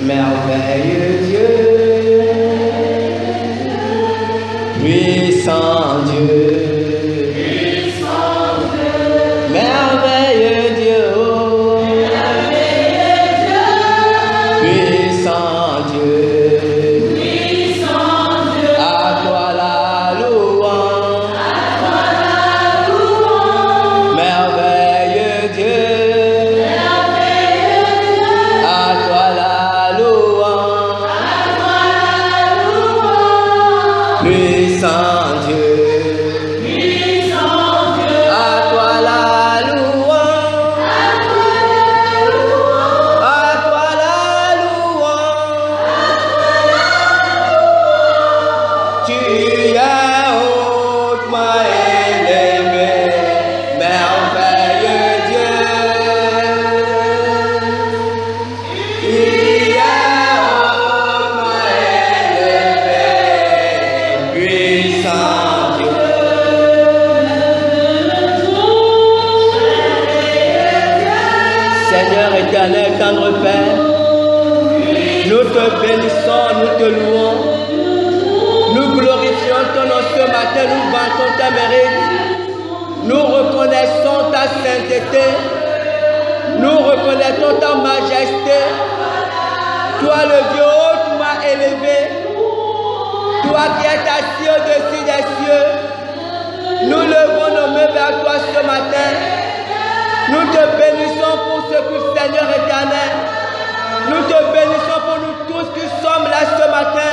merveilleux Dieu, puissant Dieu, merveilleux Dieu, puissant Dieu, à toi la louange, merveilleux Dieu, à toi la louange, puissant Dieu. Seigneur éternel, tendre Père, nous te bénissons, nous te louons, nous glorifions ton nom ce matin, nous vantons ta mérite, nous reconnaissons ta sainteté, nous reconnaissons ta majesté, toi le Dieu hautement élevé, toi qui es assis au-dessus des cieux, nous levons nos mains vers toi ce matin. Nous te bénissons pour ce que Seigneur éternel. Nous te bénissons pour nous tous qui sommes là ce matin.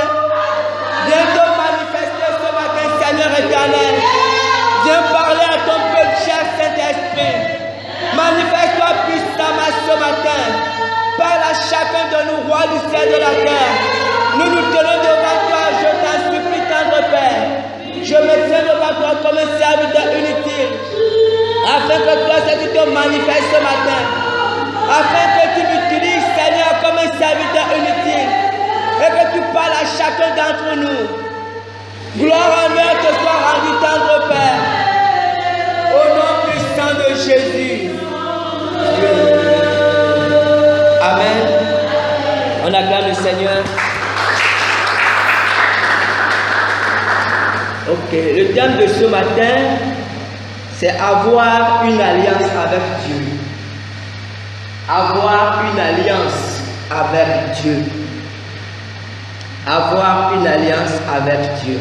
Viens te manifester ce matin, Seigneur éternel. Viens parler à ton peuple, cher Saint-Esprit. Manifeste-toi puissamment ce matin. Parle à chacun de nous, rois du ciel et de la terre. Nous nous tenons devant toi, je t'en supplie, tendre Père. Je me tiens devant toi comme un serviteur inutile. Afin que toi, tu te manifestes ce matin. Afin que tu m'utilises, Seigneur, comme un serviteur inutile. Et que tu parles à chacun d'entre nous. Gloire en honneur te soit rendu, tendre Père. Au nom puissant de Jésus. Amen. On acclame le Seigneur. Ok, le thème de ce matin, c'est avoir une alliance avec Dieu. Avoir une alliance avec Dieu. Avoir une alliance avec Dieu.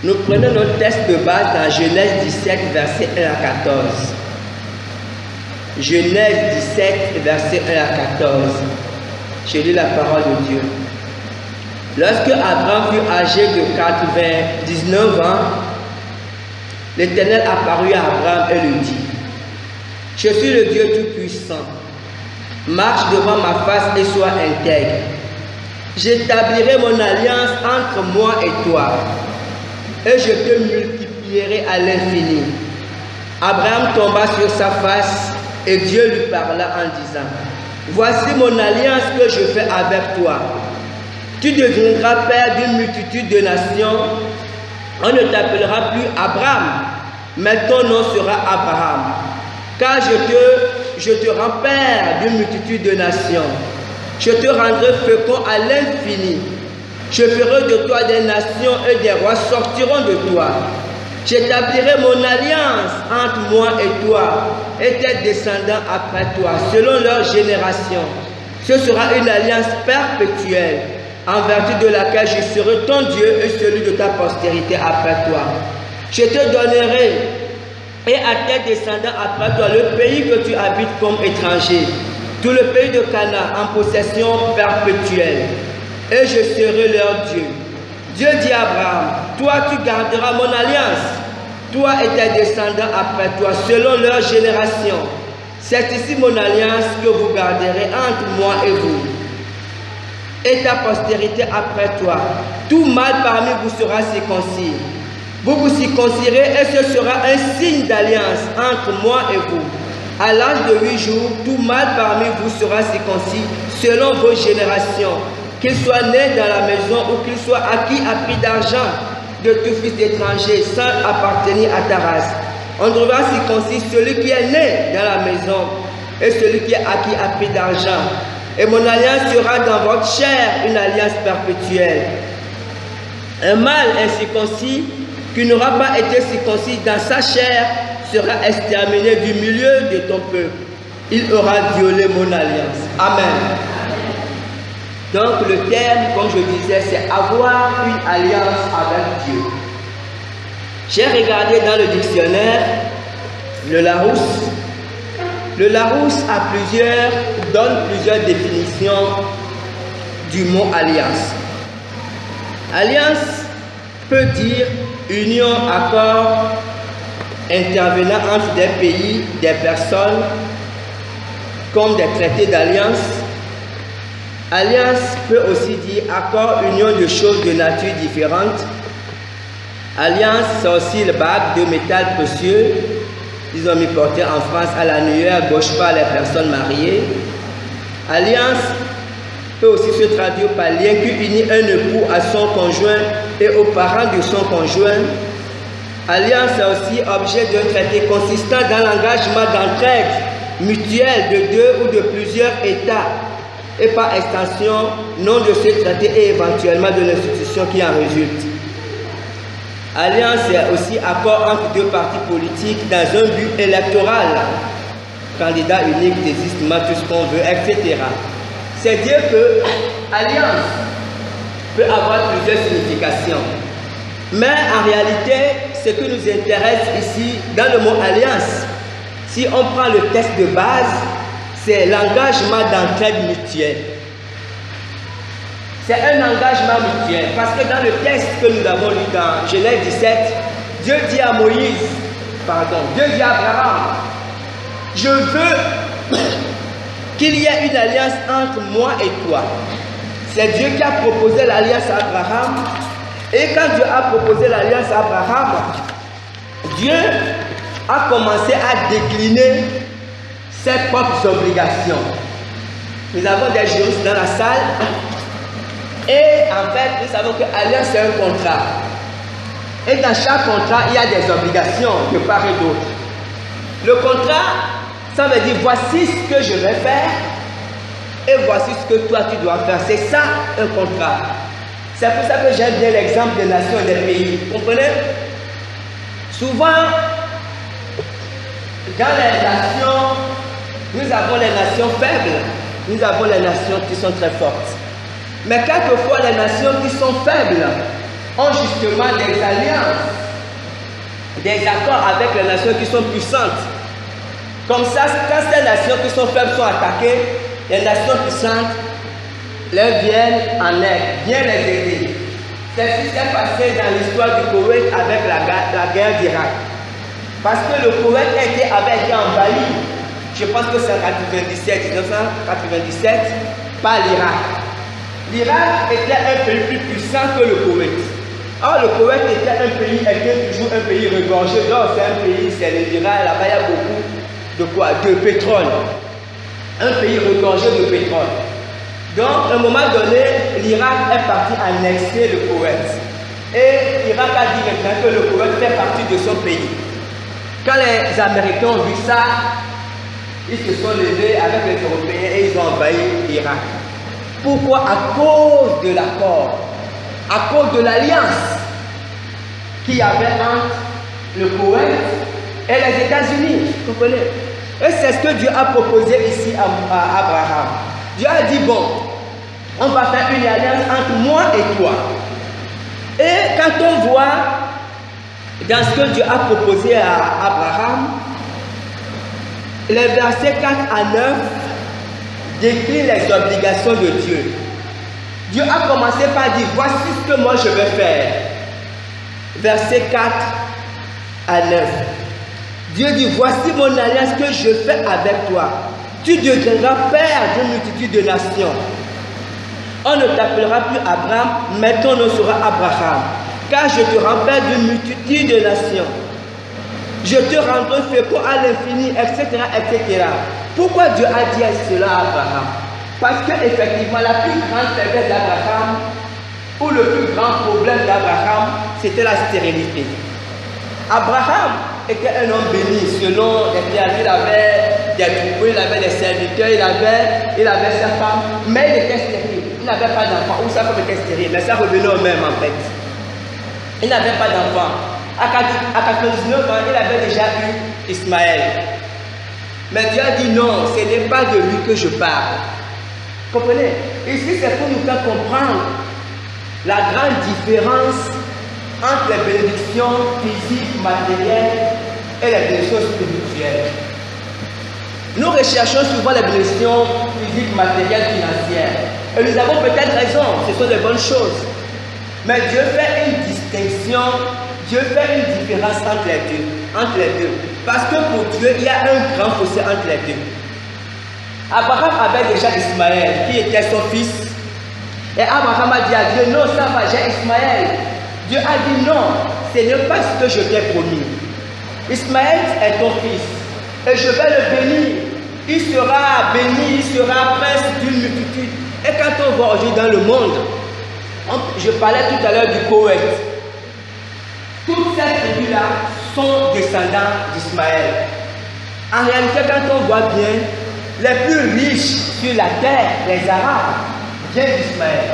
Nous prenons notre texte de base dans Genèse 17, verset 1 à 14. Genèse 17, verset 1 à 14. Je lis la parole de Dieu. Lorsque Abraham fut âgé de 99 ans, l'Éternel apparut à Abraham et lui dit: Je suis le Dieu Tout-Puissant. Marche devant ma face et sois intègre. J'établirai mon alliance entre moi et toi, et je te multiplierai à l'infini. Abraham tomba sur sa face, et Dieu lui parla en disant: Voici mon alliance que je fais avec toi. Tu deviendras père d'une multitude de nations. On ne t'appellera plus Abraham, mais ton nom sera Abraham. Car je te rends père d'une multitude de nations. Je te rendrai fécond à l'infini. Je ferai de toi des nations et des rois sortiront de toi. J'établirai mon alliance entre moi et toi et tes descendants après toi, selon leur génération. Ce sera une alliance perpétuelle, en vertu de laquelle je serai ton Dieu et celui de ta postérité après toi. Je te donnerai et à tes descendants après toi le pays que tu habites comme étranger, tout le pays de Canaan en possession perpétuelle, et je serai leur Dieu. Dieu dit à Abraham: Toi tu garderas mon alliance, toi et tes descendants après toi, selon leur génération. C'est ici mon alliance que vous garderez entre moi et vous, et ta postérité après toi. Tout mâle parmi vous sera circoncis. Vous vous circoncirez et ce sera un signe d'alliance entre moi et vous. À l'âge de 8 jours, tout mâle parmi vous sera circoncis selon vos générations, qu'il soit né dans la maison ou qu'il soit acquis à prix d'argent de tout fils d'étranger sans appartenir à ta race. On devra circoncis celui qui est né dans la maison et celui qui est acquis à prix d'argent. Et mon alliance sera dans votre chair une alliance perpétuelle. Un mâle incirconcis qui n'aura pas été circoncis dans sa chair sera exterminé du milieu de ton peuple. Il aura violé mon alliance. Amen. Donc le terme, comme je disais, c'est avoir une alliance avec Dieu. J'ai regardé dans le dictionnaire le Larousse. Le Larousse donne plusieurs définitions du mot alliance. Alliance peut dire union, accord intervenant entre des pays, des personnes, comme des traités d'alliance. Alliance peut aussi dire accord, union de choses de nature différente. Alliance, c'est aussi le bague de métal précieux. Ils ont mis porté en France à l'annuaire gauche par les personnes mariées. Alliance peut aussi se traduire par lien qui unit un époux à son conjoint et aux parents de son conjoint. Alliance est aussi objet d'un traité consistant dans l'engagement d'entraide mutuelle de deux ou de plusieurs États et par extension non de ce traité et éventuellement de l'institution qui en résulte. Alliance est aussi accord entre deux partis politiques dans un but électoral. Candidat unique, désistement, tout ce qu'on veut, etc. C'est dire que alliance peut avoir plusieurs significations. Mais en réalité, ce qui nous intéresse ici, dans le mot alliance, si on prend le texte de base, c'est l'engagement d'entraide mutuelle. C'est un engagement mutuel. Parce que dans le texte que nous avons lu dans Genèse 17, Dieu dit à Dieu dit à Abraham, je veux qu'il y ait une alliance entre moi et toi. C'est Dieu qui a proposé l'alliance à Abraham. Et quand Dieu a proposé l'alliance à Abraham, Dieu a commencé à décliner ses propres obligations. Nous avons des juristes dans la salle. Et en fait, nous savons que l'alliance c'est un contrat. Et dans chaque contrat, il y a des obligations de part et d'autre. Le contrat, ça veut dire voici ce que je vais faire et voici ce que toi tu dois faire. C'est ça un contrat. C'est pour ça que j'aime bien l'exemple des nations et des pays. Vous comprenez? Souvent, dans les nations, nous avons les nations faibles, nous avons les nations qui sont très fortes. Mais quelquefois, les nations qui sont faibles ont justement des alliances, des accords avec les nations qui sont puissantes. Comme ça, quand ces nations qui sont faibles sont attaquées, les nations puissantes les viennent en aide, viennent les aider. C'est ce qui s'est passé dans l'histoire du Koweït avec la guerre d'Irak. Parce que le Koweït avait été envahi, je pense que c'est en 1997, par l'Irak. L'Irak était un pays plus puissant que le Koweït. Or, le Koweït était toujours un pays regorgé. Donc, c'est un pays, c'est l'Irak, là-bas, il y a beaucoup de pétrole. Un pays regorgé de pétrole. Donc, à un moment donné, l'Irak est parti annexer le Koweït. Et l'Irak a dit maintenant que le Koweït fait partie de son pays. Quand les Américains ont vu ça, ils se sont levés avec les Européens et ils ont envahi l'Irak. Pourquoi? À cause de l'accord, à cause de l'alliance qu'il y avait entre le Koweït et les États-Unis. Vous comprenez? Et c'est ce que Dieu a proposé ici à Abraham. Dieu a dit, bon, on va faire une alliance entre moi et toi. Et quand on voit dans ce que Dieu a proposé à Abraham, les versets 4 à 9 décrivent les obligations de Dieu. Dieu a commencé par dire, voici ce que moi je vais faire. Versets 4 à 9. Dieu dit, voici mon alliance que je fais avec toi. Tu deviendras père d'une multitude de nations. On ne t'appellera plus Abraham, mais ton nom sera Abraham. Car je te rends père d'une multitude de nations. Je te rendrai fécond à l'infini, etc., etc. Pourquoi Dieu a dit cela à Abraham? Parce qu'effectivement, la plus grande faiblesse d'Abraham, ou le plus grand problème d'Abraham, c'était la stérilité. Abraham était un homme béni, selon les termes, il avait des troupeaux, il avait des serviteurs, il avait sa femme, mais il était stérile. Il n'avait pas d'enfant, ou sa femme était stérile, mais ça revenait au même en fait. Il n'avait pas d'enfant. À 99 ans, il avait déjà eu Ismaël. Mais Dieu a dit non, ce n'est pas de lui que je parle. Comprenez? Ici, c'est pour nous faire comprendre la grande différence entre les bénédictions physiques, matérielles et les bénédictions spirituelles. Nous recherchons souvent les bénédictions physiques, matérielles, financières. Et nous avons peut-être raison, ce sont de bonnes choses. Mais Dieu fait une distinction, Dieu fait une différence entre les deux. Parce que pour Dieu, il y a un grand fossé entre les deux. Abraham avait déjà Ismaël, qui était son fils. Et Abraham a dit à Dieu, non, ça va, j'ai Ismaël. Dieu a dit non, ce n'est pas ce que je t'ai promis. Ismaël est ton fils. Et je vais le bénir. Il sera béni, il sera prince d'une multitude. Et quand on voit aujourd'hui dans le monde, je parlais tout à l'heure du Koweït. Toutes ces tribus-là sont descendants d'Ismaël. En réalité, quand on voit bien, les plus riches sur la terre, les Arabes, viennent d'Ismaël.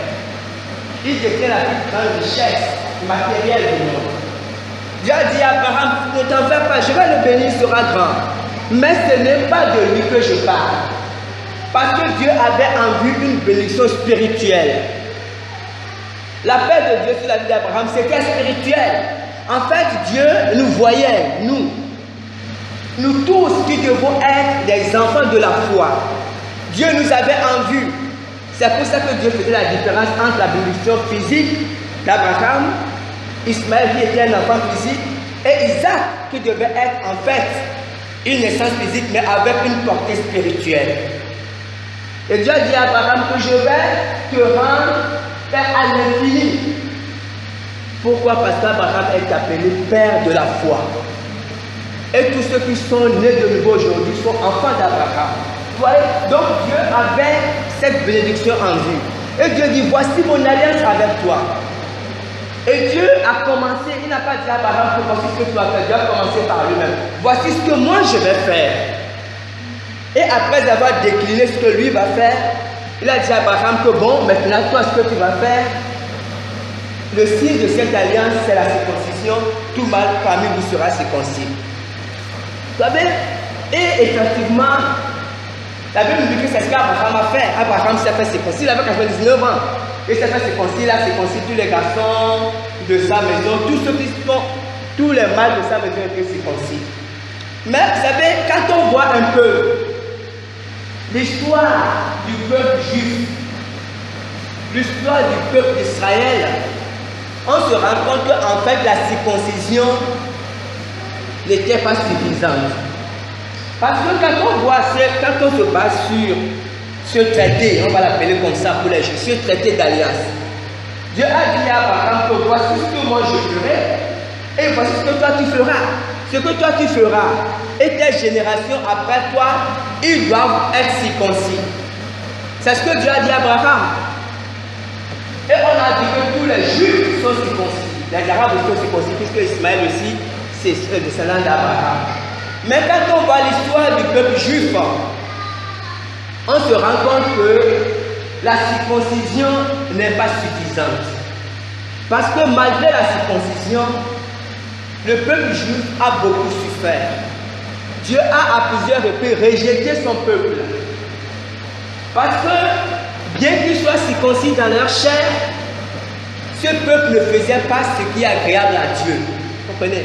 Ils détiennent la plus grande richesse matérielle du monde. Dieu a dit à Abraham, ne t'en fais pas, je vais le bénir, il sera grand. Mais ce n'est pas de lui que je parle. Parce que Dieu avait en vue une bénédiction spirituelle. La paix de Dieu sur la vie d'Abraham, c'était spirituel. En fait, Dieu nous voyait, nous tous qui devons être des enfants de la foi. Dieu nous avait en vue. C'est pour ça que Dieu faisait la différence entre la bénédiction physique d'Abraham, Ismaël qui était un enfant physique, et Isaac qui devait être en fait une naissance physique mais avec une portée spirituelle. Et Dieu a dit à Abraham que je vais te rendre père à l'infini. Pourquoi? Parce qu'Abraham est appelé père de la foi. Et tous ceux qui sont nés de nouveau aujourd'hui sont enfants d'Abraham. Donc Dieu avait cette bénédiction en vue. Et Dieu dit, voici mon alliance avec toi. Et Dieu a commencé, il n'a pas dit à Abraham, voici ce que tu vas faire. Dieu a commencé par lui-même. Voici ce que moi je vais faire. Et après avoir décliné ce que lui va faire, il a dit à Abraham que bon, maintenant toi ce que tu vas faire, le signe de cette alliance c'est la circoncision, tout mâle parmi vous sera circoncis. Vous savez, et effectivement, la Bible nous dit que c'est ce qu'Abraham a fait. Abraham s'est fait circoncis, il avait 99 ans. Il s'est fait circoncis, il a circoncis tous les garçons de sa maison, tous ceux qui sont, tous les mâles de sa maison étaient circoncis. Mais vous savez, quand on voit un peu l'histoire du peuple juif, l'histoire du peuple d'Israël, on se rend compte qu'en fait la circoncision n'était pas suffisante. Parce que quand on se base sur ce traité, on va l'appeler comme ça pour les Juifs, ce traité d'alliance, Dieu a dit à Abraham que voici ce que moi je ferai et voici ce que toi tu feras. Ce que toi tu feras et tes générations après toi, ils doivent être circoncis. C'est ce que Dieu a dit à Abraham. Et on a dit que tous les Juifs sont circoncis. Les Arabes sont circoncis puisque Ismaël aussi c'est le descendant d'Abraham. Mais quand on voit l'histoire du peuple juif, on se rend compte que la circoncision n'est pas suffisante. Parce que malgré la circoncision, le peuple juif a beaucoup souffert. Dieu a à plusieurs reprises rejeté son peuple. Parce que bien qu'ils soient circoncis dans leur chair, ce peuple ne faisait pas ce qui est agréable à Dieu. Vous comprenez?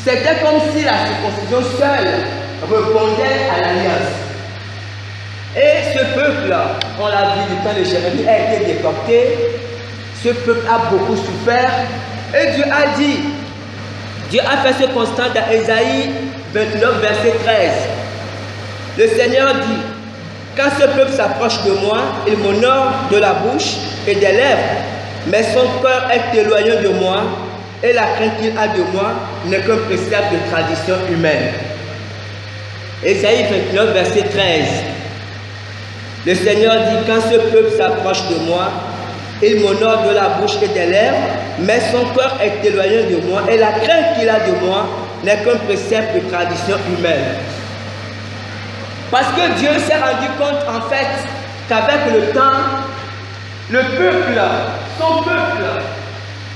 C'était comme si la circoncision seule répondait à l'alliance. Et ce peuple-là, on l'a vu du temps de Jérémie, a été déporté. Ce peuple a beaucoup souffert. Et Dieu a dit, Dieu a fait ce constat dans Ésaïe 29, verset 13. Le Seigneur dit, quand ce peuple s'approche de moi, il m'honore de la bouche et des lèvres, mais son cœur est éloigné de moi, et la crainte qu'il a de moi n'est qu'un précepte de tradition humaine. Ésaïe 29, verset 13. Le Seigneur dit, quand ce peuple s'approche de moi, il m'honore de la bouche et des lèvres, mais son cœur est éloigné de moi, et la crainte qu'il a de moi n'est qu'un précepte de tradition humaine. Parce que Dieu s'est rendu compte en fait qu'avec le temps, le peuple, son peuple,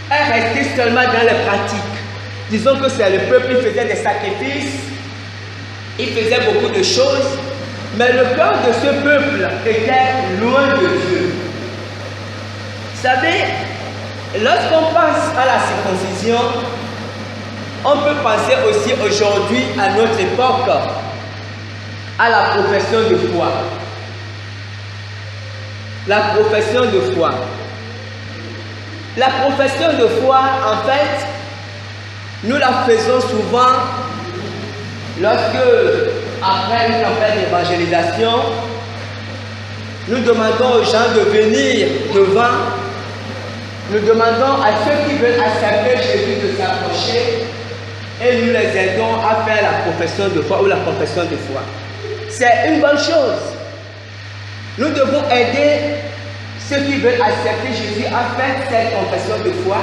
est resté seulement dans les pratiques. Disons que c'est le peuple qui faisait des sacrifices, il faisait beaucoup de choses, mais le cœur de ce peuple était loin de Dieu. Vous savez, lorsqu'on passe à la circoncision, on peut penser aussi aujourd'hui à notre époque, à la profession de foi. La profession de foi. La profession de foi, en fait, nous la faisons souvent lorsque, après une campagne d'évangélisation, nous demandons aux gens de venir devant, nous demandons à ceux qui veulent accepter Jésus de s'approcher et nous les aidons à faire la profession de foi ou la confession de foi. C'est une bonne chose. Nous devons aider ceux qui veulent accepter Jésus à faire cette confession de foi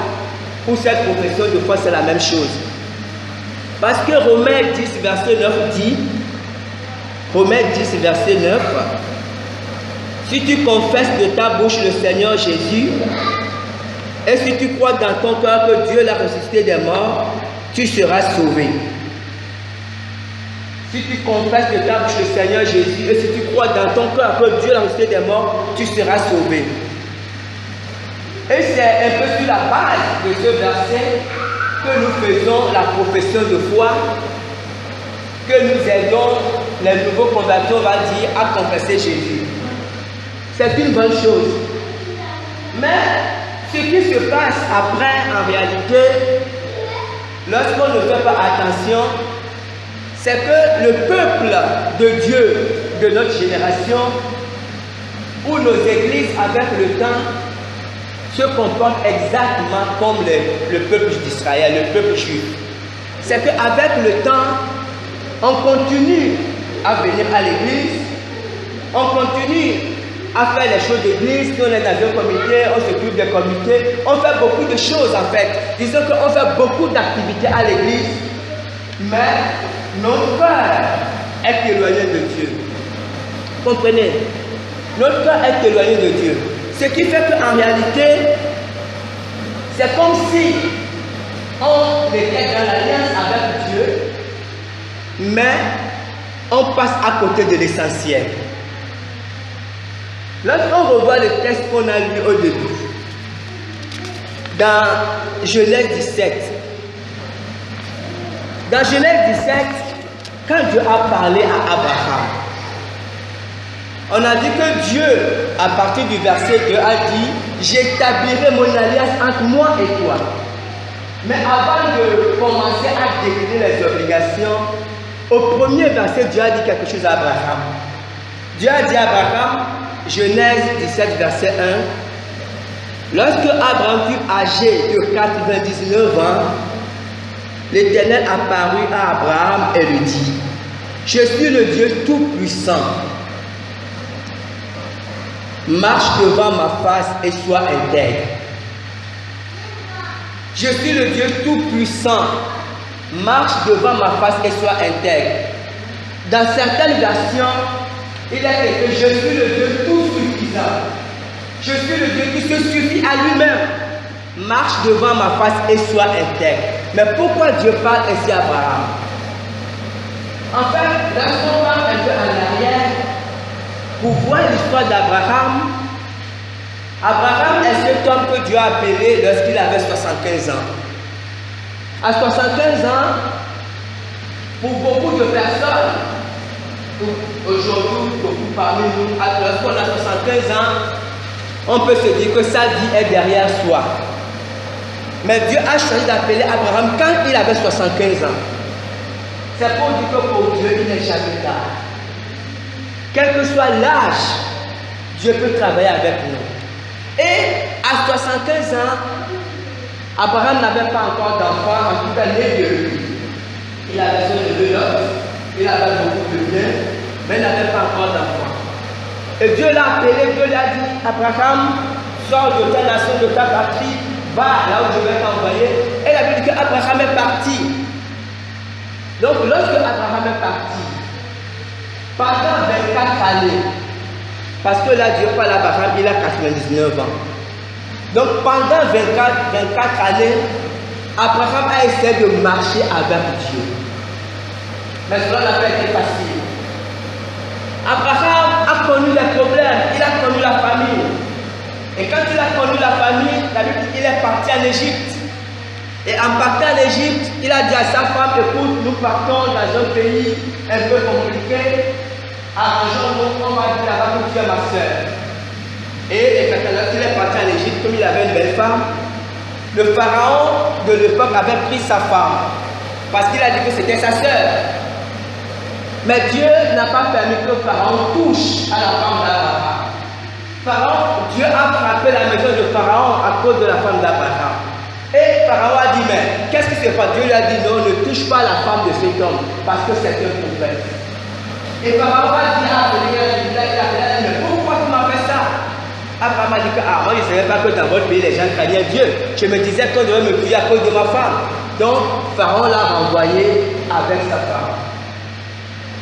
ou cette profession de foi, c'est la même chose. Parce que Romains 10, verset 9 dit, Romains 10, verset 9, si tu confesses de ta bouche le Seigneur Jésus, et si tu crois dans ton cœur que Dieu l'a ressuscité des morts, tu seras sauvé. Si tu confesses de ta bouche le Seigneur Jésus, et si tu crois dans ton cœur que Dieu l'a ressuscité des morts, tu seras sauvé. Et c'est un peu sur la base de ce verset que nous faisons la profession de foi, que nous aidons les nouveaux convertis, on va dire, à confesser Jésus. C'est une bonne chose. Mais ce qui se passe après, en réalité, lorsqu'on ne fait pas attention, c'est que le peuple de Dieu de notre génération, ou nos églises avec le temps, se comportent exactement comme le peuple d'Israël, le peuple juif. C'est qu'avec le temps, on continue à venir à l'église, on continue à faire les choses d'église. Si on est dans un comité, on s'occupe des comités, on fait beaucoup de choses en fait. Disons qu'on fait beaucoup d'activités à l'église, mais notre cœur est éloigné de Dieu. Comprenez? Notre cœur est éloigné de Dieu. Ce qui fait qu'en réalité, c'est comme si on était dans l'alliance avec Dieu, mais on passe à côté de l'essentiel. Lorsqu'on revoit le texte qu'on a lu au début, dans Genèse 17, quand Dieu a parlé à Abraham, on a dit que Dieu, à partir du verset 2, a dit « J'établirai mon alliance entre moi et toi ». Mais avant de commencer à décliner les obligations, au premier verset, Dieu a dit quelque chose à Abraham. Dieu a dit à Abraham, Genèse 17, verset 1, lorsque Abraham fut âgé de 99 ans, l'Éternel apparut à Abraham et lui dit, « Je suis le Dieu Tout-Puissant. Marche devant ma face et sois intègre. » Je suis le Dieu Tout-Puissant. Marche devant ma face et sois intègre. Dans certaines versions, il est écrit, je suis le Dieu Tout-Suffisant. Je suis le Dieu qui se suffit à lui-même. Marche devant ma face et sois intègre. Mais pourquoi Dieu parle ainsi à Abraham? En fait, lorsqu'on parle un peu en arrière, pour voir l'histoire d'Abraham, Abraham est cet homme que Dieu a appelé lorsqu'il avait 75 ans. À 75 ans, pour beaucoup de personnes, aujourd'hui, beaucoup parmi nous, lorsqu'on a 75 ans, on peut se dire que sa vie est derrière soi. Mais Dieu a choisi d'appeler Abraham quand il avait 75 ans. C'est pour dire que pour Dieu, il n'est jamais tard. Quel que soit l'âge, Dieu peut travailler avec nous. Et à 75 ans, Abraham n'avait pas encore d'enfant, en tout cas né de lui. Il avait son neveu Lot, il avait beaucoup de biens, mais il n'avait pas encore d'enfant. Et Dieu l'a appelé, Dieu lui a dit, Abraham, sors de ta nation, de ta patrie, va là où je vais t'envoyer. Et la Bible dit qu'Abraham est parti. Donc lorsque Abraham est parti, Pendant 24 années, parce que là, Dieu parle à Abraham, il a 99 ans. Donc pendant 24 années, Abraham a essayé de marcher avec Dieu. Mais cela n'a pas été facile. Abraham a connu les problèmes, il a connu la famille. Et quand il a connu la famille, la Bible dit qu'il est parti en Égypte. Et en partant en Égypte, il a dit à sa femme, écoute, nous partons dans un pays un peu compliqué. Arrangeons-nous, on va dire là-bas que tu es ma soeur. Et effectivement, il est parti en Égypte, comme il avait une belle femme, le pharaon de l'époque avait pris sa femme. Parce qu'il a dit que c'était sa soeur. Mais Dieu n'a pas permis que le pharaon touche à la femme d'Abraham. Dieu a frappé la maison de Pharaon à cause de la femme d'Abraham. Et Pharaon a dit, mais qu'est-ce qui se passe? Dieu lui a dit, non, ne touche pas la femme de cet homme, parce que c'est un prophète. Et Pharaon a dit, mais pourquoi tu m'as fait ça? Abraham a dit que, moi je ne savais pas que dans votre pays les gens craignaient Dieu. Je me disais qu'on devait me tuer à cause de ma femme. Donc Pharaon l'a renvoyé avec sa femme.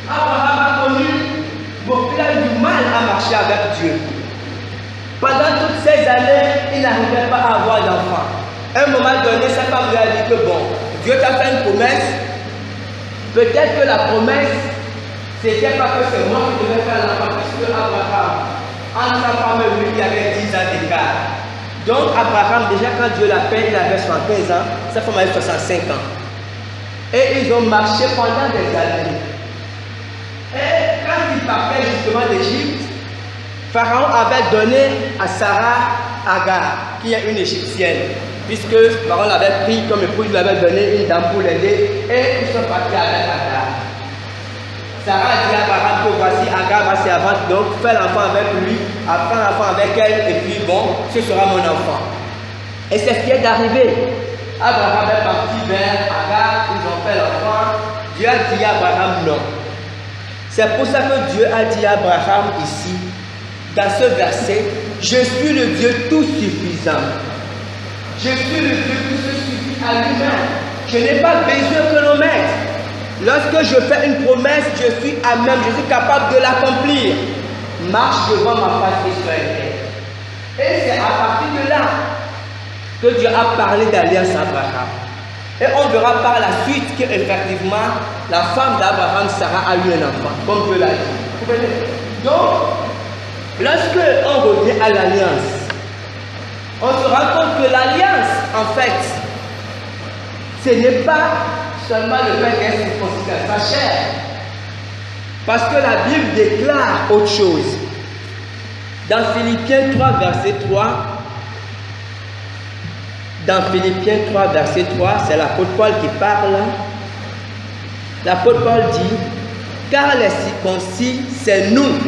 Abraham a connu, il a eu du mal à marcher avec Dieu. Pendant toutes ces années, il n'arrivait pas à avoir d'enfant. À un moment donné, sa femme lui a dit que bon, Dieu t'a fait une promesse. Peut-être que la promesse, c'était pas que c'est moi qui devais faire l'enfant, puisque Abraham, entre sa femme et lui, il y avait 10 ans d'écart. Donc Abraham, déjà quand Dieu l'appelle, il avait 75 ans, sa femme avait 65 ans. Et ils ont marché pendant des années. Et quand ils partaient justement d'Égypte, Pharaon avait donné à Sarah Agar, qui est une Égyptienne, puisque Pharaon l'avait pris comme époux, il lui avait donné une dame pour l'aider, et ils sont partis avec Agar. Sarah a dit à Abraham que voici Agar va servante, donc fais l'enfant avec lui, apprends l'enfant avec elle, et puis bon, ce sera mon enfant. Et c'est ce qui est arrivé. Abraham est parti vers Agar, ils ont fait l'enfant. Dieu a dit à Abraham non. C'est pour ça que Dieu a dit à Abraham ici, dans ce verset, je suis le Dieu tout suffisant. Je suis le Dieu qui se suffit à lui-même. Je n'ai pas besoin que l'on m'aide. Lorsque je fais une promesse, je suis à même, je suis capable de l'accomplir. Marche devant ma face et sois aidé. Et c'est à partir de là que Dieu a parlé d'alliance à Abraham. Et on verra par la suite qu'effectivement, la femme d'Abraham, Sarah, a eu un enfant, comme Dieu l'a dit. Donc, lorsque on revient à l'alliance, on se rend compte que l'alliance, en fait, ce n'est pas seulement le fait d'être circoncis à sa chair. Parce que la Bible déclare autre chose. Dans Philippiens 3, verset 3, dans Philippiens 3, verset 3, c'est l'apôtre Paul qui parle. L'apôtre Paul dit, car les circoncis, c'est nous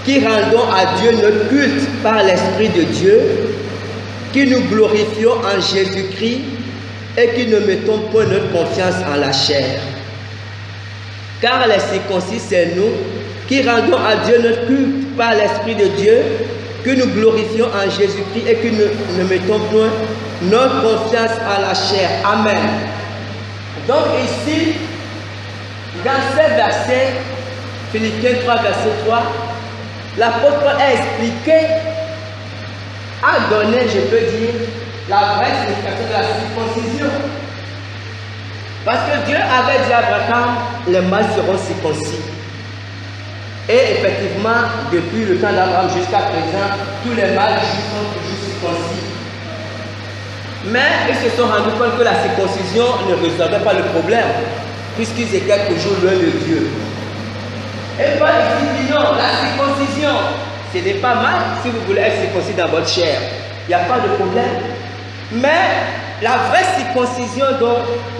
qui rendons à Dieu notre culte par l'Esprit de Dieu, qui nous glorifions en Jésus-Christ et qui ne mettons point notre confiance en la chair. Car les circoncis, c'est nous qui rendons à Dieu notre culte par l'Esprit de Dieu, que nous glorifions en Jésus-Christ et que nous ne mettons point notre confiance en la chair. Amen. Donc ici, dans ces versets, Philippiens 3, verset 3, l'apôtre Paul a expliqué, a donné, je peux dire, la vraie signification de la circoncision. Parce que Dieu avait dit à Abraham, les mâles seront circoncis. Et effectivement, depuis le temps d'Abraham jusqu'à présent, tous les mâles sont toujours circoncis. Mais ils se sont rendus compte que la circoncision ne résolvait pas le problème, puisqu'ils étaient toujours loin de Dieu. Et Paul dit non, la circoncision, ce n'est pas mal si vous voulez être circoncis dans votre chair. Il n'y a pas de problème. Mais la vraie circoncision dont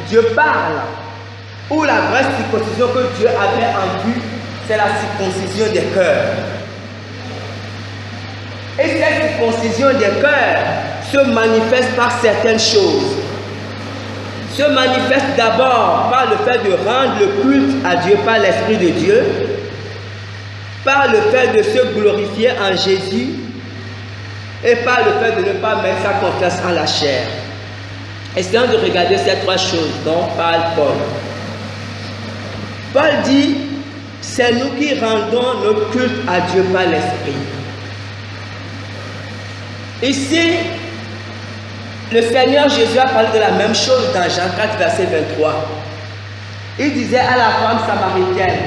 Dieu parle, ou la vraie circoncision que Dieu avait en vue, c'est la circoncision des cœurs. Et cette circoncision des cœurs se manifeste par certaines choses. Se manifeste d'abord par le fait de rendre le culte à Dieu par l'Esprit de Dieu, par le fait de se glorifier en Jésus et par le fait de ne pas mettre sa confiance en la chair. Essayons de regarder ces trois choses dont parle Paul. Paul dit, c'est nous qui rendons notre culte à Dieu par l'Esprit. Ici, le Seigneur Jésus a parlé de la même chose dans Jean 4, verset 23. Il disait à la femme samaritaine,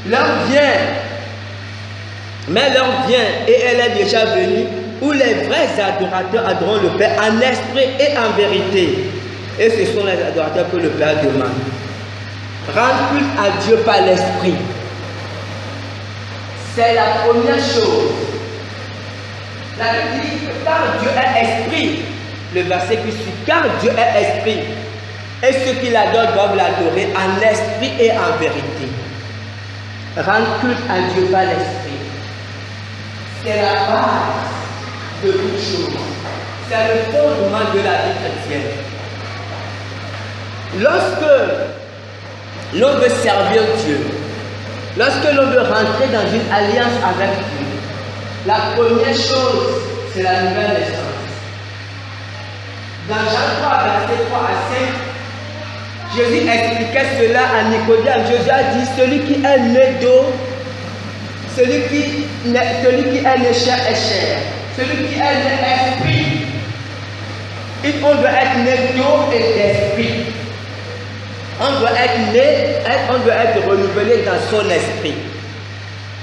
l'heure vient, mais l'heure vient, et elle est déjà venue, où les vrais adorateurs adoreront le Père en esprit et en vérité. Et ce sont les adorateurs que le Père demande. Rendre culte à Dieu par l'esprit. C'est la première chose. La Bible dit que car Dieu est esprit, le verset qui suit, car Dieu est esprit, et ceux qui l'adorent doivent l'adorer en esprit et en vérité. Rendre culte à Dieu par l'esprit, c'est la base de toute chose. C'est le fondement de la vie chrétienne. Lorsque l'on veut servir Dieu, lorsque l'on veut rentrer dans une alliance avec Dieu, la première chose, c'est la nouvelle naissance. Dans Jean 3, verset 3 à 5, Jésus expliquait cela à Nicodème. Jésus a dit, celui qui est né d'eau, celui qui est né chair est chair. Celui qui est né esprit, on doit être né d'eau et d'esprit. On doit être né, on doit être renouvelé dans son esprit.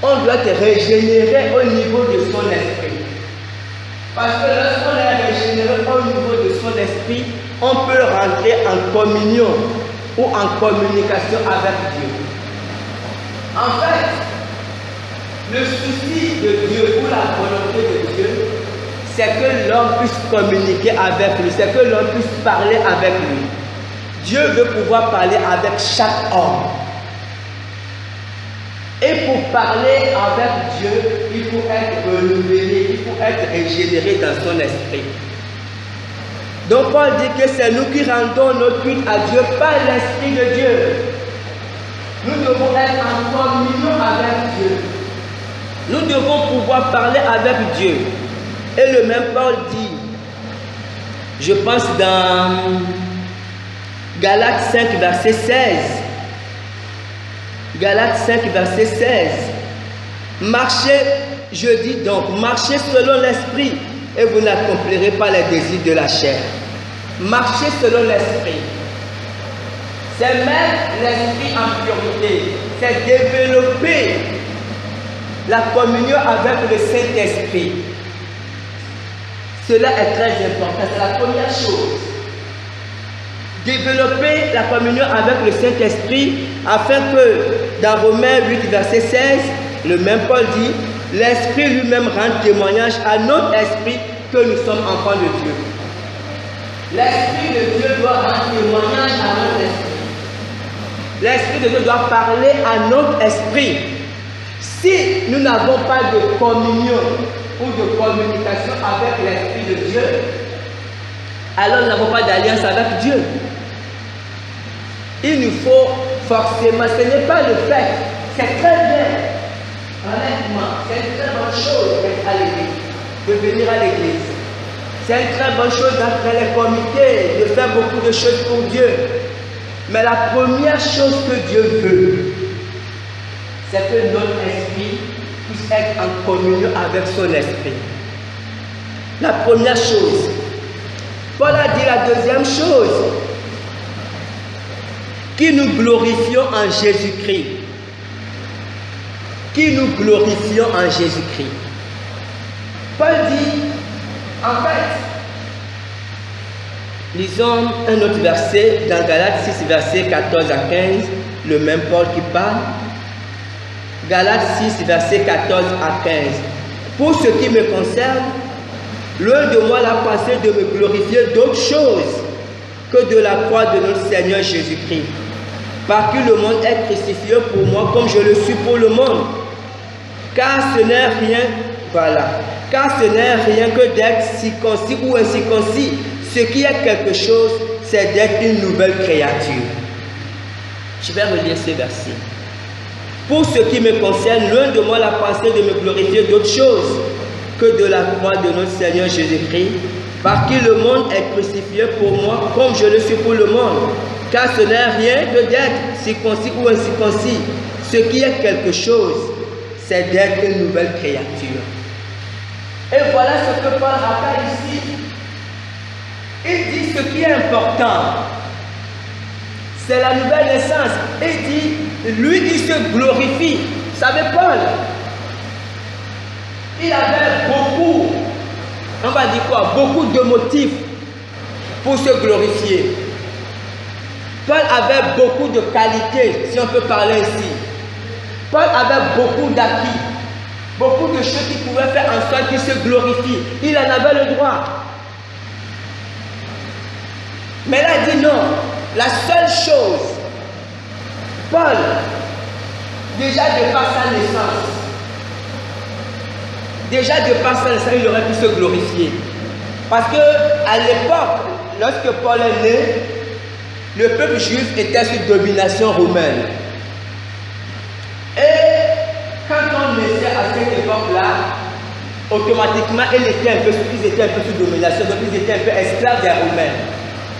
On doit être régénéré au niveau de son esprit. Parce que lorsqu'on est régénéré au niveau de son esprit, on peut rentrer en communion ou en communication avec Dieu. En fait, le souci de Dieu ou la volonté de Dieu, c'est que l'homme puisse communiquer avec lui, c'est que l'homme puisse parler avec lui. Dieu veut pouvoir parler avec chaque homme. Et pour parler avec Dieu, il faut être renouvelé, il faut être régénéré dans son esprit. Donc Paul dit que c'est nous qui rendons notre culte à Dieu par l'Esprit de Dieu. Nous devons être en communion avec Dieu. Nous devons pouvoir parler avec Dieu. Et le même Paul dit, je pense dans Galates 5, verset 16. Galates 5, verset 16. Marchez, je dis donc, marchez selon l'esprit et vous n'accomplirez pas les désirs de la chair. Marchez selon l'esprit. C'est mettre l'esprit en priorité. C'est développer la communion avec le Saint-Esprit. Cela est très important. C'est la première chose. Développer la communion avec le Saint-Esprit afin que dans Romains 8, verset 16, le même Paul dit, l'Esprit lui-même rend témoignage à notre esprit que nous sommes enfants de Dieu. L'Esprit de Dieu doit rendre témoignage à notre esprit. L'Esprit de Dieu doit parler à notre esprit. Si nous n'avons pas de communion ou de communication avec l'Esprit de Dieu, alors nous n'avons pas d'alliance avec Dieu. Il nous faut forcément, ce n'est pas le fait, c'est très bien, honnêtement, c'est une très bonne chose d'être à l'église, de venir à l'église. C'est une très bonne chose d'entrer les comités, de faire beaucoup de choses pour Dieu. Mais la première chose que Dieu veut, c'est que notre esprit puisse être en communion avec son esprit. La première chose. Paul a dit la deuxième chose, qui nous glorifions en Jésus-Christ. Qui nous glorifions en Jésus-Christ. Paul dit, en fait, lisons un autre verset dans Galates 6, versets 14 à 15, le même Paul qui parle. Galates 6, versets 14 à 15. Pour ce qui me concerne, loin de moi la pensée de me glorifier d'autre chose que de la croix de notre Seigneur Jésus-Christ, par qui le monde est crucifié pour moi comme je le suis pour le monde. Car ce n'est rien, car ce n'est rien que d'être circoncis ou incirconcis. Ce qui est quelque chose, c'est d'être une nouvelle créature. Je vais relire ce verset. Pour ce qui me concerne, loin de moi la pensée de me glorifier d'autre chose que de la croix de notre Seigneur Jésus-Christ, par qui le monde est crucifié pour moi, comme je le suis pour le monde. car ce n'est rien que d'être circoncis ou incirconcis. Ce qui est quelque chose, c'est d'être une nouvelle créature. Et voilà ce que Paul rappelle ici. Il dit ce qui est important, c'est la nouvelle naissance. Il dit, lui, il se glorifie. Vous savez, Paul, il avait beaucoup, on va dire quoi, beaucoup de motifs pour se glorifier. Paul avait beaucoup de qualités, si on peut parler ici. Paul avait beaucoup d'acquis, beaucoup de choses qui pouvaient faire en sorte qu'il se glorifie. Il en avait le droit. Mais là, il dit non. La seule chose, Paul, déjà de par sa naissance, il aurait pu se glorifier. Parce que à l'époque, lorsque Paul est né, le peuple juif était sous domination romaine. Et quand on naissait à cette époque-là, automatiquement, ils étaient un peu sous domination, donc ils étaient un peu esclaves des Romains.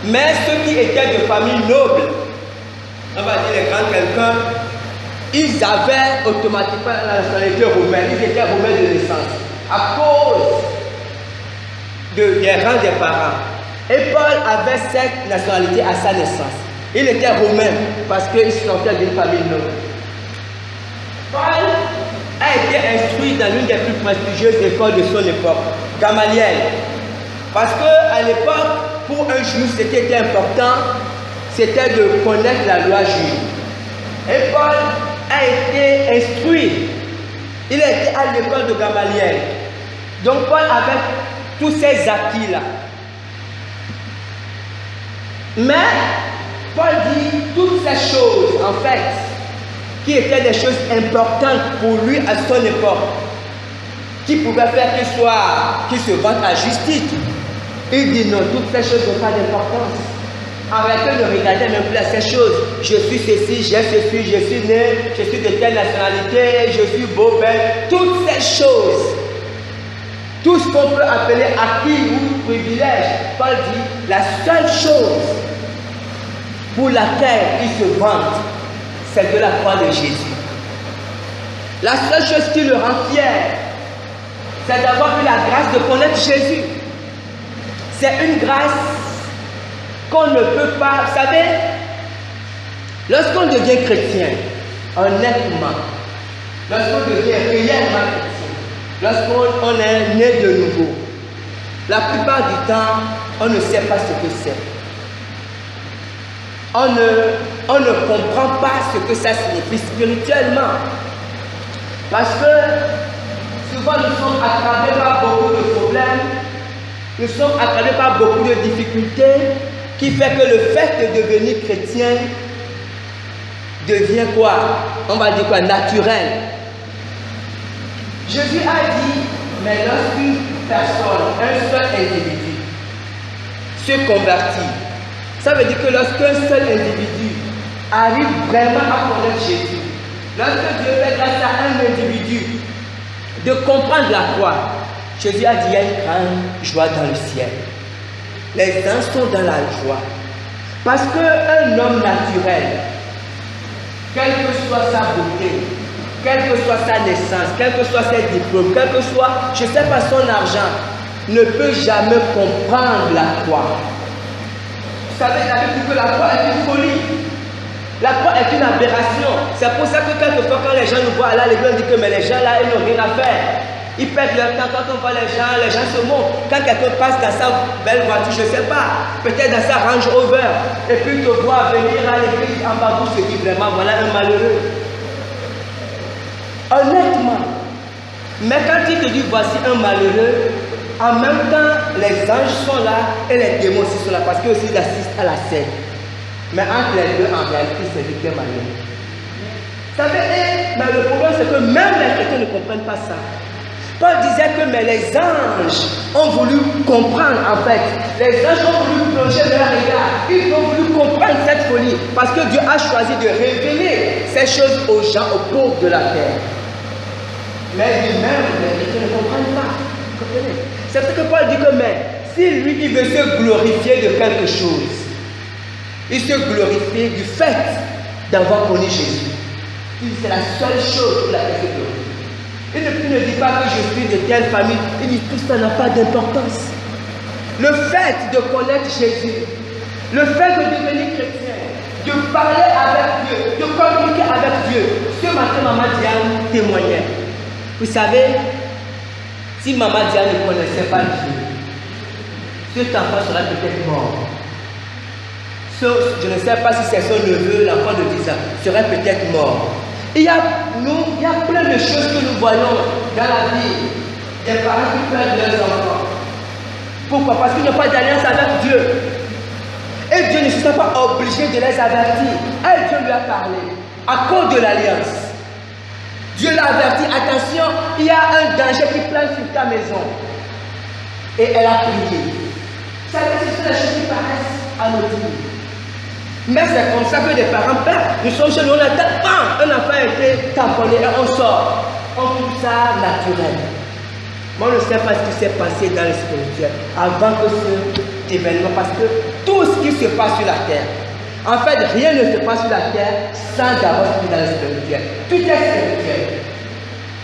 Mais ceux qui étaient de famille noble, on va dire les grands quelqu'un, ils avaient automatiquement la nationalité romaine, ils étaient romains de naissance, à cause des rangs des parents. Et Paul avait cette nationalité à sa naissance. Il était romain parce qu'il sortait d'une famille noble. Paul a été instruit dans l'une des plus prestigieuses écoles de son époque, Gamaliel. Parce qu'à l'époque, pour un juif, ce qui était important, c'était de connaître la loi juive. Et Paul a été instruit. Il a été à l'école de Gamaliel. Donc Paul avait tous ces acquis-là. Mais Paul dit toutes ces choses, en fait, qui étaient des choses importantes pour lui à son époque, qui pouvaient faire qu'il se vante à justice. Il dit non, toutes ces choses n'ont pas d'importance. En réalité, ne regardez même plus à ces choses. Je suis ceci, j'ai ceci, je suis né, je suis de telle nationalité, je suis beau, belle. Toutes ces choses, tout ce qu'on peut appeler acquis ou privilège, Paul dit, la seule chose pour laquelle il se vante, c'est de la croix de Jésus. La seule chose qui le rend fier, c'est d'avoir eu la grâce de connaître Jésus. C'est une grâce qu'on ne peut pas, vous savez, lorsqu'on devient chrétien, honnêtement, lorsqu'on devient réellement chrétien, lorsqu'on est né de nouveau, la plupart du temps, on ne sait pas ce que c'est. On ne comprend pas ce que ça signifie spirituellement. Parce que souvent nous sommes attravés par beaucoup de problèmes, nous sommes attravés par beaucoup de difficultés, qui fait que le fait de devenir chrétien devient quoi? On va dire quoi? Naturel. Jésus a dit, mais lorsqu'une personne, un seul individu, se convertit, ça veut dire que lorsqu'un seul individu arrive vraiment à connaître Jésus, lorsque Dieu fait grâce à un individu de comprendre la croix, Jésus a dit, il y a une grande joie dans le ciel. Les anges sont dans la joie. Parce qu'un homme naturel, quelle que soit sa beauté, quelle que soit sa naissance, quel que soit ses diplômes, quel que soit, je ne sais pas, son argent, ne peut jamais comprendre la croix. Vous savez, la Bible dit que la croix est une folie. La croix est une aberration. C'est pour ça que quelquefois, quand les gens nous voient là, les gens disent que mais les gens là, ils n'ont rien à faire. Ils perdent leur temps. Quand on voit les gens se montrent. Quand quelqu'un passe dans sa belle voiture, je ne sais pas, peut-être dans sa Range Rover, et puis te voit venir à l'église en bas, vous se dit vraiment, voilà un malheureux. Honnêtement. Mais quand il te dit voici un malheureux, en même temps, les anges sont là et les démons aussi sont là parce qu'ils aussi assistent à la scène. Mais entre les deux, en réalité, c'est lui qui est malheureux. Ça veut dire, mais le problème, c'est que même les chrétiens ne comprennent pas ça. Paul disait que mais les anges ont voulu comprendre en fait. Les anges ont voulu plonger leur regard. Ils ont voulu comprendre cette folie parce que Dieu a choisi de révéler ces choses aux gens, aux pauvres de la terre. Mais lui-même, les chrétiens ne comprennent pas. Vous comprenez? C'est ce que Paul dit que mais si lui il veut se glorifier de quelque chose, Il se glorifiait du fait d'avoir connu Jésus. C'est la seule chose pour laquelle il se glorifie. Il ne dit pas que je suis de telle famille. Il dit que ça n'a pas d'importance. Le fait de connaître Jésus, le fait de devenir chrétien, de parler avec Dieu, de communiquer avec Dieu. Ce matin, Maman Diane témoignait. Vous savez, si Maman Diane ne connaissait pas Dieu, cet enfant serait peut-être mort. Je ne sais pas si c'est son neveu, l'enfant de 10 ans, serait peut-être mort. Il y a plein de choses que nous voyons dans la vie. Des parents qui perdent leurs enfants. Pourquoi? Parce qu'ils n'ont pas d'alliance avec Dieu. Et Dieu ne se sent pas obligé de les avertir. Et Dieu lui a parlé à cause de l'alliance. Dieu l'a averti, attention, il y a un danger qui plane sur ta maison. Et elle a prié. Vous savez, ce sont des choses qui paraissent anodines. Mais c'est comme ça que les parents perdent. Nous sommes chez nous, on a tellement. Un enfant a été tamponné et on sort. On trouve ça naturel. Moi, je ne sais pas ce qui s'est passé dans le spirituel avant que cet événement, parce que tout ce qui se passe sur la terre, en fait, rien ne se passe sur la terre sans d'abord se dans le spirituel. Tout est spirituel.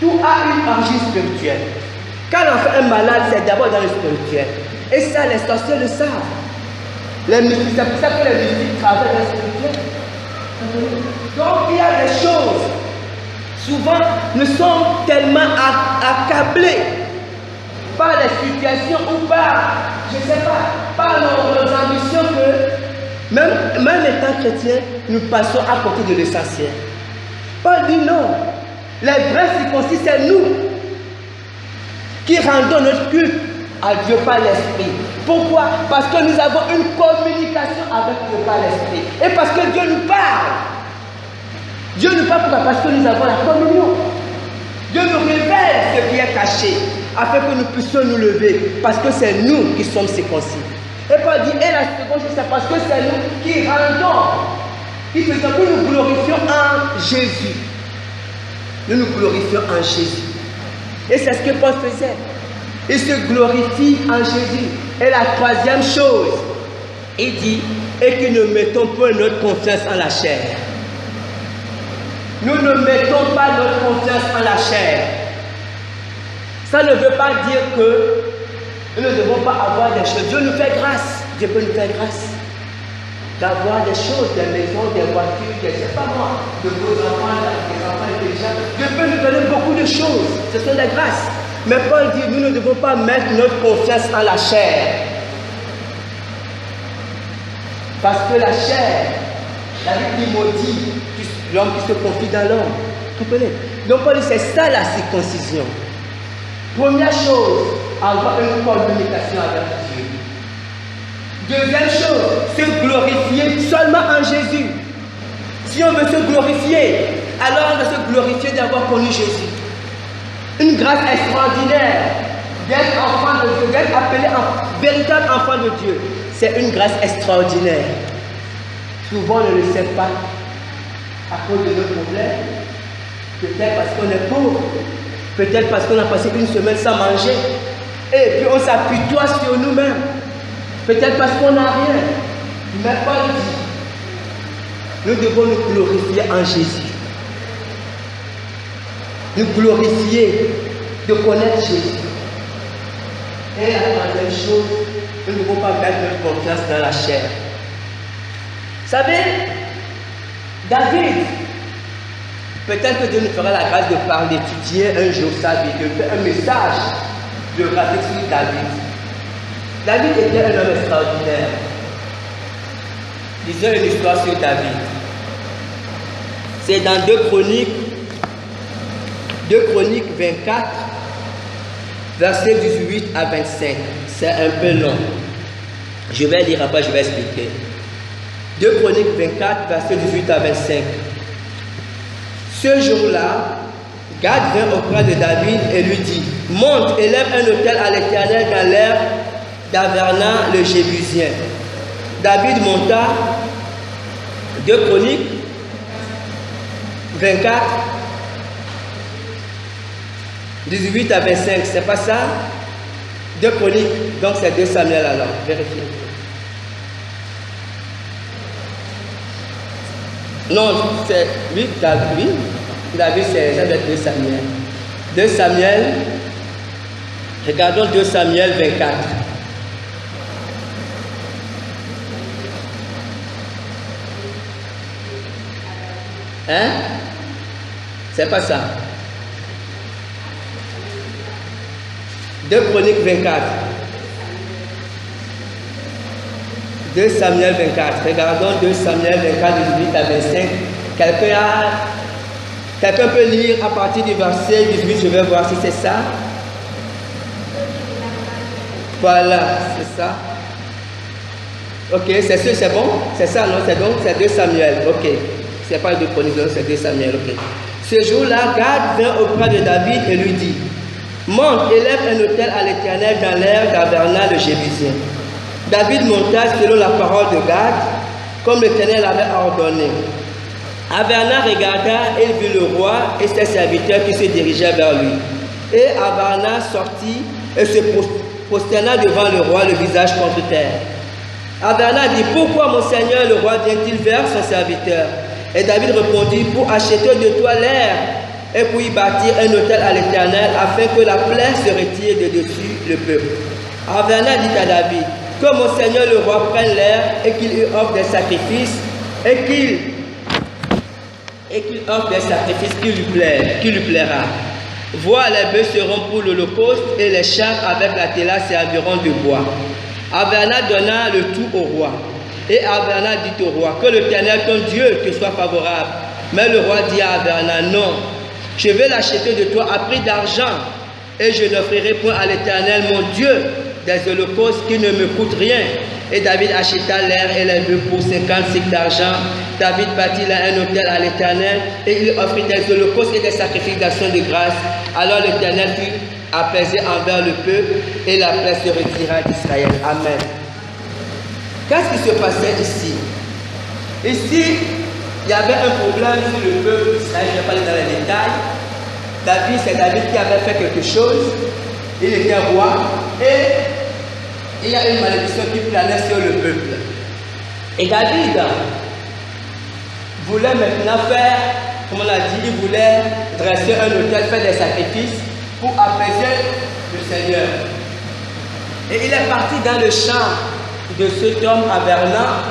Tout a une origine spirituelle. Quand l'enfant est malade, c'est d'abord dans le spirituel. Et ça, les sorciers le savent. Les mystiques, c'est pour ça que les mystiques travaillent dans le spirituel. Donc, il y a des choses. Souvent, nous sommes tellement accablés par les situations ou par, je ne sais pas, par nos ambitions que, même étant chrétiens, nous passons à côté de l'essentiel. Paul dit non. Les vrais circoncis, c'est nous qui rendons notre culte à Dieu par l'Esprit. Pourquoi? Parce que nous avons une communication avec Dieu par l'Esprit. Et parce que Dieu nous parle. Dieu nous parle pourquoi? Parce que nous avons la communion. Dieu nous révèle ce qui est caché, afin que nous puissions nous lever, parce que c'est nous qui sommes circoncis. Et Paul dit, et la seconde chose, c'est parce que c'est nous qui rendons, qui faisons que nous glorifions en Jésus. Nous nous glorifions en Jésus. Et c'est ce que Paul faisait. Il se glorifie en Jésus. Et la troisième chose, il dit, et que nous ne mettons pas notre confiance en la chair. Nous ne mettons pas notre confiance en la chair. Ça ne veut pas dire que nous ne devons pas avoir des choses. Dieu nous fait grâce. Dieu peut nous faire grâce. D'avoir des choses, des maisons, des voitures, je ne sais pas moi, de beaux enfants, des enfants intelligents. Dieu peut nous donner beaucoup de choses. Ce sont des grâces. Mais Paul dit, nous ne devons pas mettre notre confiance en la chair. Parce que la chair, la Bible maudit l'homme qui se confie dans l'homme. Vous comprenez? Donc Paul dit, c'est ça la circoncision. Première chose, avoir une communication avec Dieu. Deuxième chose, se glorifier seulement en Jésus. Si on veut se glorifier, alors on va se glorifier d'avoir connu Jésus. Une grâce extraordinaire d'être enfant de Dieu, d'être appelé un véritable enfant de Dieu. C'est une grâce extraordinaire. Souvent on ne le sait pas à cause de nos problèmes. Peut-être parce qu'on est pauvre. Peut-être parce qu'on a passé une semaine sans manger. Et puis on s'appuie toi sur nous-mêmes. Peut-être parce qu'on n'a rien. Mais Paul dit, nous devons nous glorifier en Jésus. Nous glorifier de connaître Jésus. Et la troisième chose, nous ne devons pas mettre notre confiance dans la chair. Vous savez, David, peut-être que Dieu nous fera la grâce de parler, d'étudier un jour sa vie, de faire un message biographique sur David. David était un homme extraordinaire. Disons une histoire sur David. C'est dans 2 Chroniques 24, versets 18 à 25. C'est un peu long. Je vais lire après, je vais expliquer. 2 Chroniques 24, versets 18 à 25. Ce jour-là, Gad vint auprès de David et lui dit, monte, élève un autel à l'Éternel dans l'air d'Averna le Jébusien. David monta, 2 Chroniques 24, 18 à 25, c'est pas ça? 2 Chroniques, donc c'est 2 Samuel alors, vérifiez. Non, c'est oui, David. David, c'est ça doit être 2 Samuel. 2 Samuel. Regardons 2 Samuel 24. Hein? C'est pas ça. 2 Chroniques 24. 2 Samuel 24. Regardons 2 Samuel 24, 18 à 25. Quelqu'un peut lire à partir du verset 18, je vais voir si c'est ça. Voilà, c'est ça. Ok, c'est sûr, c'est bon? C'est ça, non? C'est donc, c'est 2 Samuel. Ok. C'est pas 2 Chroniques, c'est 2 Samuel. Ok. Ce jour-là, Gad vint auprès de David et lui dit: monte, élève un autel à l'Éternel dans l'air d'Averna le Jébusien. David monta selon la parole de Gad, comme l'Éternel avait ordonné. Averna regarda et vit le roi et ses serviteurs qui se dirigeaient vers lui. Et Averna sortit et se prosterna devant le roi, le visage contre terre. Averna dit: pourquoi mon seigneur le roi vient-il vers son serviteur? Et David répondit: pour acheter de toi l'air et pour y bâtir un autel à l'Éternel, afin que la plaie se retire de dessus le peuple. Averna dit à David: que mon seigneur le roi prenne l'air et qu'il lui offre des sacrifices et qu'il offre des sacrifices qui lui plaira. Vois, les bœufs seront pour l'holocauste et les chars avec la téla serviront de bois. Averna donna le tout au roi. Et Averna dit au roi: que l'Éternel ton Dieu te soit favorable. Mais le roi dit à Averna: non, je vais l'acheter de toi à prix d'argent, et je n'offrirai point à l'Éternel mon Dieu des holocaustes qui ne me coûtent rien. Et David acheta l'air et les bœufs pour 50 cycles d'argent. David bâtit là un autel à l'Éternel, et il offrit des holocaustes et des sacrifices d'action de grâce. Alors l'Éternel fut apaisé envers le peuple, et la plaie se retira d'Israël. Amen. Qu'est-ce qui se passait ici? Ici, il y avait un problème sur le peuple d'Israël. Je vais pas aller dans les détails. David, c'est David qui avait fait quelque chose. Il était roi et il y a une malédiction qui planait sur le peuple. Et David voulait maintenant faire, comme on l'a dit, il voulait dresser un autel, faire des sacrifices pour apaiser le Seigneur. Et il est parti dans le champ de cet homme Averna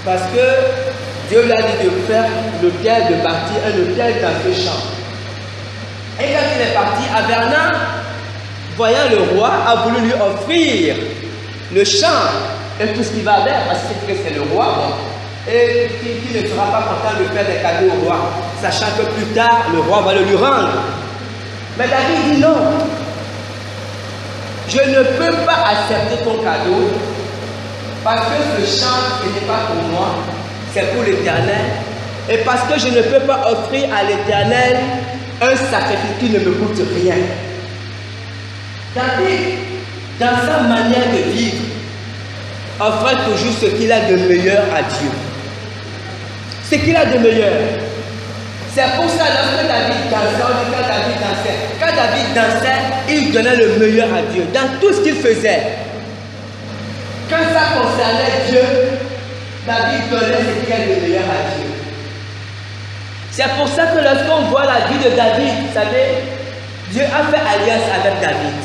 parce que Dieu lui a dit de faire l'autel, de bâtir un autel dans ce champ. Et quand il est parti, Averna, voyant le roi, a voulu lui offrir le champ et tout ce qui va avec, parce que c'est le roi, bon, et qui ne sera pas content de faire des cadeaux au roi, sachant que plus tard, le roi va le lui rendre. Mais David dit non. Je ne peux pas accepter ton cadeau parce que ce champ, ce n'est pas pour moi, c'est pour l'Éternel. Et parce que je ne peux pas offrir à l'Éternel un sacrifice qui ne me coûte rien. David, dans sa manière de vivre, offrait toujours ce qu'il a de meilleur à Dieu. Ce qu'il a de meilleur. C'est pour ça, lorsque David dansait, quand David dansait, il donnait le meilleur à Dieu dans tout ce qu'il faisait. Quand ça concernait Dieu, David donnait ce qu'il a de meilleur à Dieu. C'est pour ça que lorsqu'on voit la vie de David, vous savez, Dieu a fait alliance avec David.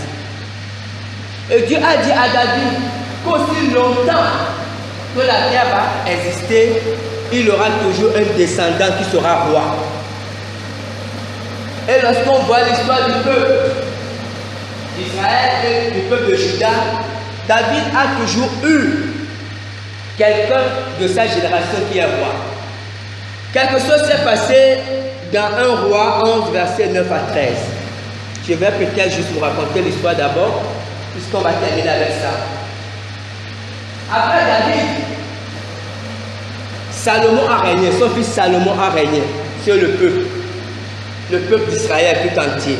Et Dieu a dit à David qu'aussi longtemps que la terre va exister, il aura toujours un descendant qui sera roi. Et lorsqu'on voit l'histoire du peuple d'Israël et du peuple de Juda, David a toujours eu quelqu'un de sa génération qui est roi. Quelque chose s'est passé dans 1 Roi 11, versets 9 à 13. Je vais peut-être juste vous raconter l'histoire d'abord, puisqu'on va terminer avec ça. Après David, Salomon a régné, son fils Salomon a régné sur le peuple d'Israël tout entier.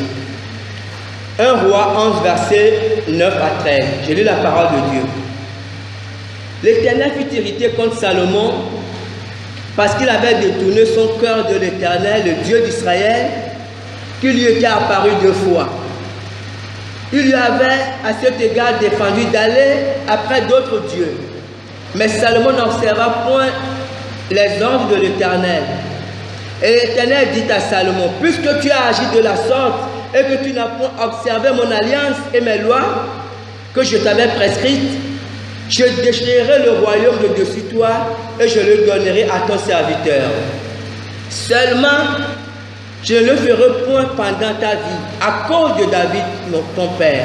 1 Roi 11, versets 9 à 13. Je lis la parole de Dieu. L'Éternel fut irrité contre Salomon parce qu'il avait détourné son cœur de l'Éternel, le Dieu d'Israël, qui lui était apparu 2 fois. Il lui avait à cet égard défendu d'aller après d'autres dieux. Mais Salomon n'observa point les ordres de l'Éternel. Et l'Éternel dit à Salomon, puisque tu as agi de la sorte et que tu n'as pas observé mon alliance et mes lois que je t'avais prescrites, je déchirerai le royaume de dessus toi et je le donnerai à ton serviteur. Seulement, je ne le ferai point pendant ta vie, à cause de David, ton père.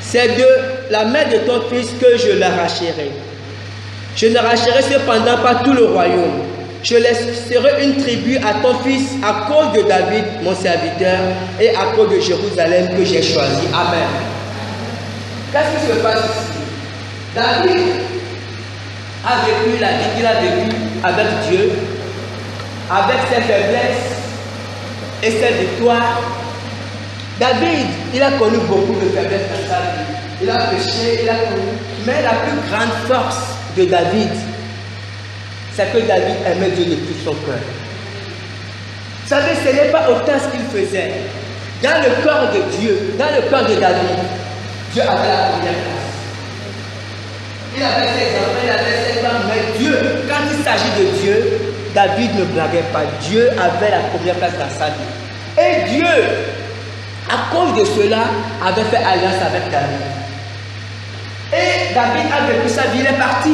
C'est de la main de ton fils que je l'arracherai. Je n'arracherai cependant pas tout le royaume. Je laisserai une tribu à ton fils à cause de David, mon serviteur, et à cause de Jérusalem que j'ai choisi. Amen. Qu'est-ce qui se passe ici? David a vécu la vie qu'il a vécue avec Dieu, avec ses faiblesses et ses victoires. David, il a connu beaucoup de faiblesses dans sa vie. Il a péché, il a connu. Mais la plus grande force de David, c'est que David aimait Dieu de tout son cœur. Vous savez, ce n'est pas autant ce qu'il faisait. Dans le corps de Dieu, dans le corps de David, Dieu avait la première place. Il avait ses enfants, il avait ses femmes, mais Dieu, quand il s'agit de Dieu, David ne blaguait pas. Dieu avait la première place dans sa vie. Et Dieu, à cause de cela, avait fait alliance avec David. Et David a vécu sa vie, il est parti.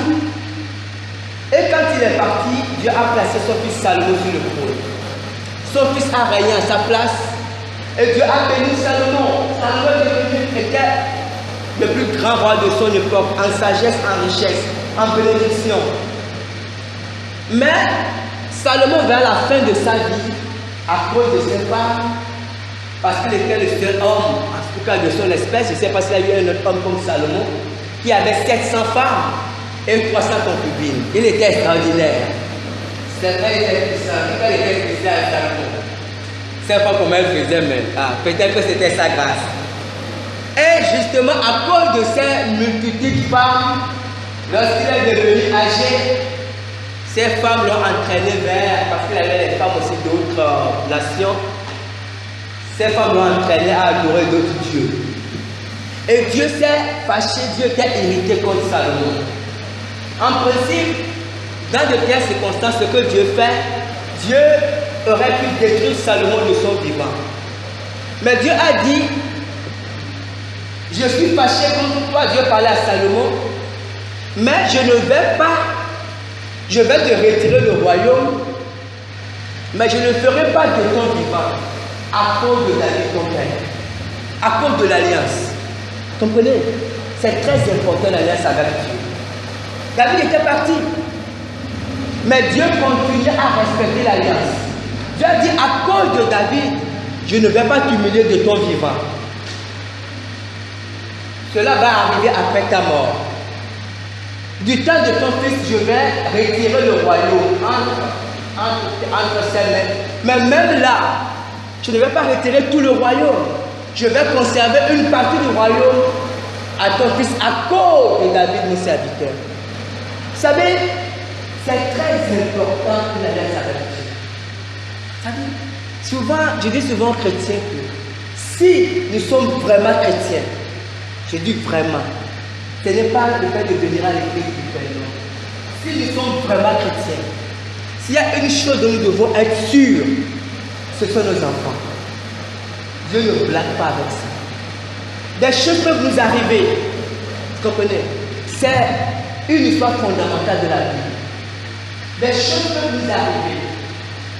Et quand il est parti, Dieu a placé son fils Salomon sur le trône. Son fils a régné à sa place. Et Dieu a béni Salomon. Salomon était le plus grand roi de son époque, en sagesse, en richesse, en bénédiction. Mais Salomon, vers la fin de sa vie, à cause de ses femmes, parce qu'il était le seul homme, en tout cas de son espèce, je ne sais pas s'il y a eu un autre homme comme Salomon, qui avait 700 femmes et 300 concubines. Il était extraordinaire. C'est vrai, il était puissant. Quand il était spécial à Salomon, je ne sais pas comment il faisait, mais peut-être que c'était sa grâce. Et justement, à cause de ces multitudes de femmes, lorsqu'il est devenu âgé, ces femmes l'ont entraîné vers, parce qu'il avait les femmes aussi d'autres nations, ces femmes l'ont entraîné à adorer d'autres dieux. Et Dieu s'est fâché, Dieu était irrité contre Salomon. En principe, dans de telles circonstances, ce que Dieu fait, Dieu aurait pu détruire Salomon de son vivant. Mais Dieu a dit, je suis fâché contre toi, Dieu parlait à Salomon, mais je ne vais pas, je vais te retirer le royaume, mais je ne ferai pas de ton vivant à cause de David ton père, à cause de l'alliance. Comprenez? C'est très important l'alliance avec Dieu. David était parti, mais Dieu continuait à respecter l'alliance. Dieu a dit, à cause de David, je ne vais pas t'humilier de ton vivant. Cela va arriver après ta mort. Du temps de ton fils, je vais retirer le royaume entre ses mains. Mais même là, je ne vais pas retirer tout le royaume. Je vais conserver une partie du royaume à ton fils à cause de David, mon serviteur. Vous savez, c'est très important que l'alliance avec Dieu. Vous savez, souvent, je dis souvent aux chrétiens que si nous sommes vraiment chrétiens, je dis vraiment, ce n'est pas le fait de venir à l'église du Père. Si nous sommes vraiment chrétiens, s'il y a une chose dont nous devons être sûrs, ce sont nos enfants. Dieu ne blague pas avec ça. Des choses peuvent nous arriver. Vous comprenez? C'est une histoire fondamentale de la vie. Des choses peuvent nous arriver.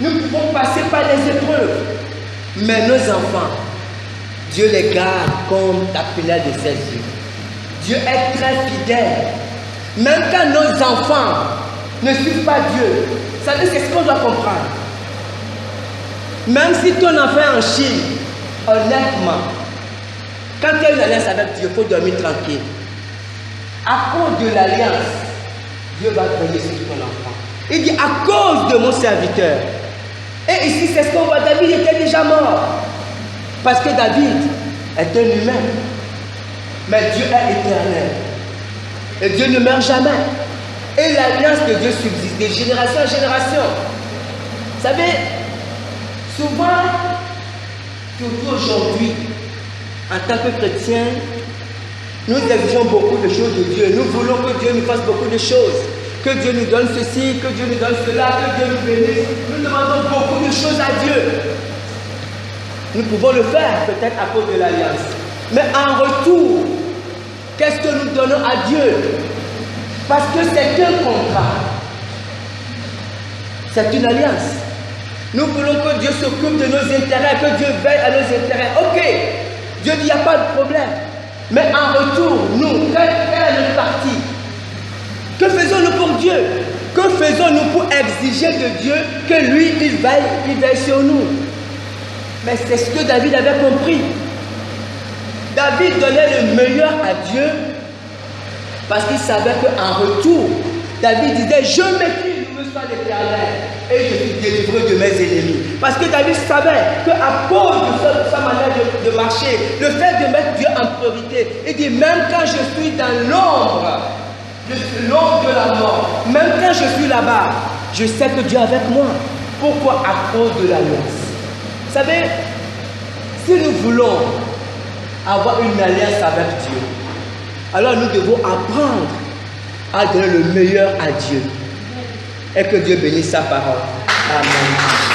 Nous pouvons passer par des épreuves. Mais nos enfants, Dieu les garde comme la prunelle de ses yeux. Dieu est très fidèle. Même quand nos enfants ne suivent pas Dieu, ça veut dire c'est ce qu'on doit comprendre. Même si ton enfant est en Chine, honnêtement, quand tu as une alliance avec Dieu, il faut dormir tranquille. À cause de l'alliance, Dieu va veiller sur ton enfant. Il dit à cause de mon serviteur. Et ici, c'est ce qu'on voit. David était déjà mort. Parce que David est un humain. Mais Dieu est éternel. Et Dieu ne meurt jamais. Et l'alliance de Dieu subsiste de génération en génération. Vous savez, souvent, surtout aujourd'hui, en tant que chrétiens, nous exigeons beaucoup de choses de Dieu. Nous voulons que Dieu nous fasse beaucoup de choses. que Dieu nous donne ceci, que Dieu nous donne cela, que Dieu nous bénisse. Nous demandons beaucoup de choses à Dieu. Nous pouvons le faire peut-être à cause de l'alliance. Mais en retour, qu'est-ce que nous donnons à Dieu? Parce que c'est un contrat. C'est une alliance. Nous voulons que Dieu s'occupe de nos intérêts, que Dieu veille à nos intérêts. Ok, Dieu dit, il n'y a pas de problème. Mais en retour, nous, quelle est notre partie? Que faisons-nous pour Dieu? Que faisons-nous pour exiger de Dieu que lui, il veille sur nous? Mais c'est ce que David avait compris. David donnait le meilleur à Dieu parce qu'il savait qu'en retour, David disait, je m'écris, nous me soit l'Éternel, et je suis délivré de mes ennemis. Parce que David savait qu'à cause de sa manière de marcher, le fait de mettre Dieu en priorité, il dit, même quand je suis dans l'ombre de la mort, même quand je suis là-bas, je sais que Dieu est avec moi. Pourquoi? À cause de l'alliance. Vous savez, si nous voulons avoir une alliance avec Dieu, alors nous devons apprendre à donner le meilleur à Dieu. Et que Dieu bénisse sa parole. Amen.